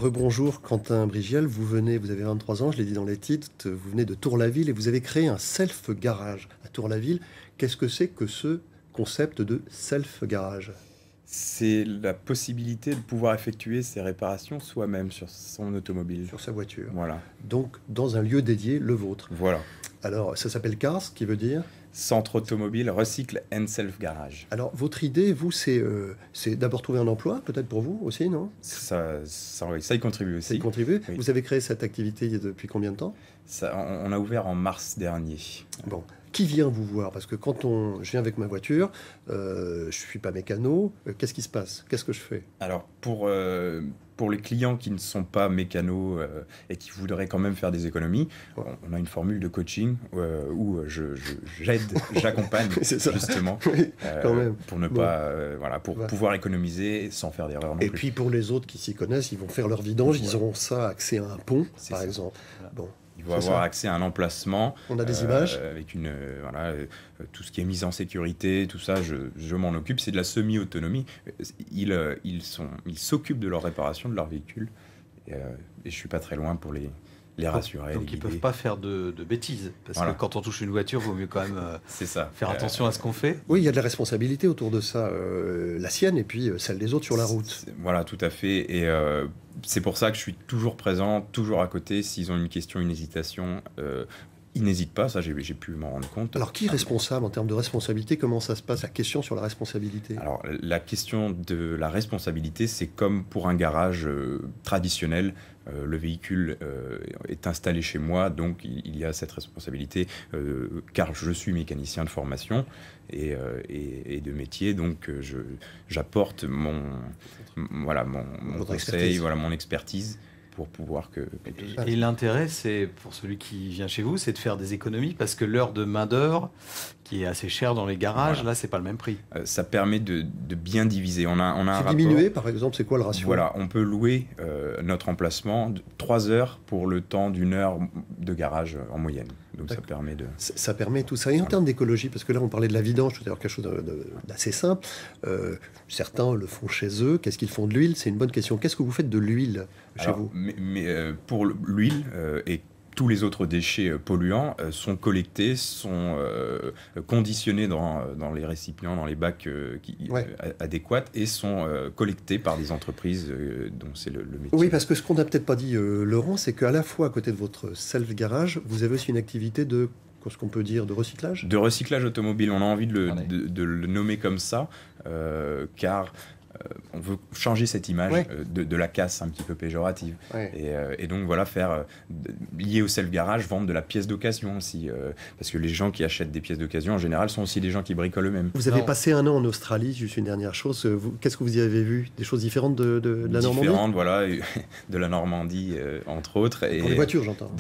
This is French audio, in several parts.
Rebonjour, Quentin Brigiel, vous avez 23 ans, je l'ai dit dans les titres, vous venez de Tour-la-Ville et vous avez créé un self-garage à Tour-la-Ville. Qu'est-ce que c'est que ce concept de self-garage ? C'est la possibilité de pouvoir effectuer ses réparations soi-même sur son automobile. Sur sa voiture. Voilà. Donc, dans un lieu dédié, le vôtre. Voilà. Alors, ça s'appelle CARS, ce qui veut dire ? Centre automobile, recycle and self-garage. Alors, votre idée, vous, c'est d'abord trouver un emploi, peut-être pour vous aussi, non ? Ça y contribue aussi. Ça y contribue. Oui. Vous avez créé cette activité depuis combien de temps ? On a ouvert en mars dernier. Bon. Qui vient vous voir ? Parce que quand je viens avec ma voiture, je ne suis pas mécano, qu'est-ce qui se passe ? Qu'est-ce que je fais ? Alors, pour les clients qui ne sont pas mécanos et qui voudraient quand même faire des économies, on a une formule de coaching où j'accompagne justement oui, quand même. pour ne pas, pour pouvoir économiser sans faire d'erreur non plus. Et puis pour les autres qui s'y connaissent, ils vont faire leur vidange, ils auront accès à un pont, par exemple. Voilà. Bon. Ils vont avoir accès à un emplacement. On a des images avec tout ce qui est mise en sécurité, tout ça, je m'en occupe. C'est de la semi-autonomie. Ils s'occupent de leur réparation de leur véhicule. Et je suis pas très loin pour les rassurer. Donc ils ne peuvent pas faire de bêtises. Parce que quand on touche une voiture, il vaut mieux quand même faire attention à ce qu'on fait. Oui, il y a de la responsabilité autour de ça. La sienne et puis celle des autres sur la route. Voilà, tout à fait. Et c'est pour ça que je suis toujours présent, toujours à côté. S'ils ont une question, une hésitation, ils n'hésitent pas. Ça, j'ai pu m'en rendre compte. Alors, qui est responsable en termes de responsabilité ? Comment ça se passe, la question sur la responsabilité ? Alors, la question de la responsabilité, c'est comme pour un garage traditionnel. Le véhicule est installé chez moi, donc il y a cette responsabilité, car je suis mécanicien de formation et de métier, donc j'apporte mon conseil, mon expertise pour pouvoir Et l'intérêt, c'est pour celui qui vient chez vous, c'est de faire des économies, parce que l'heure de main-d'œuvre, qui est assez chère dans les garages, là, c'est pas le même prix. Ça permet de bien diviser. On a un rapport. Diminué, par exemple, c'est quoi le ratio ? Voilà, on peut louer notre emplacement 3 heures pour le temps d'1 heure de garage en moyenne. Donc ça permet de... Ça permet tout ça. Et en termes d'écologie, parce que là, on parlait de la vidange, tout à l'heure, quelque chose d'assez simple. Certains le font chez eux. Qu'est-ce qu'ils font de l'huile ? C'est une bonne question. Qu'est-ce que vous faites de l'huile chez vous ? Pour l'huile et tous les autres déchets polluants sont collectés, sont conditionnés dans les récipients, dans les bacs adéquats et sont collectés par des entreprises dont c'est le métier. Oui, parce que ce qu'on n'a peut-être pas dit, Laurent, c'est qu'à la fois, à côté de votre self-garage, vous avez aussi une activité de, ce qu'on peut dire, de recyclage ? De recyclage automobile. On a envie de le nommer comme ça, car... on veut changer cette image de la casse un petit peu péjorative. Et donc voilà, faire lié au self-garage, vendre de la pièce d'occasion aussi. Parce que les gens qui achètent des pièces d'occasion, en général, sont aussi des gens qui bricolent eux-mêmes. Vous avez passé 1 an en Australie, juste une dernière chose. Qu'est-ce que vous y avez vu ? Des choses différentes de la Normandie ? Différentes, voilà, de la Normandie, entre autres. Pour les voitures, j'entends.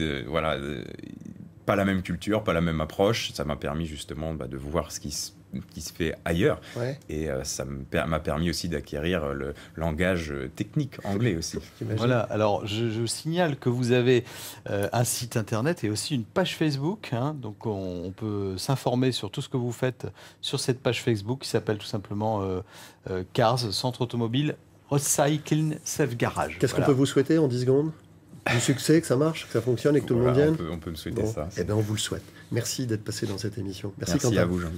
Pas la même culture, pas la même approche. Ça m'a permis justement de voir ce qui se fait ailleurs. Et ça m'a permis aussi d'acquérir le langage technique anglais aussi. Voilà, alors je signale que vous avez un site internet et aussi une page Facebook. Donc on peut s'informer sur tout ce que vous faites sur cette page Facebook qui s'appelle tout simplement CARS, Centre Automobile Recycling Self Garage. Qu'est-ce qu'on peut vous souhaiter en 10 secondes ? Du succès, que ça marche, que ça fonctionne et que tout le monde vienne. On peut me souhaiter ça. Eh bien, on vous le souhaite. Merci d'être passé dans cette émission. Merci Quentin. à vous, Jean.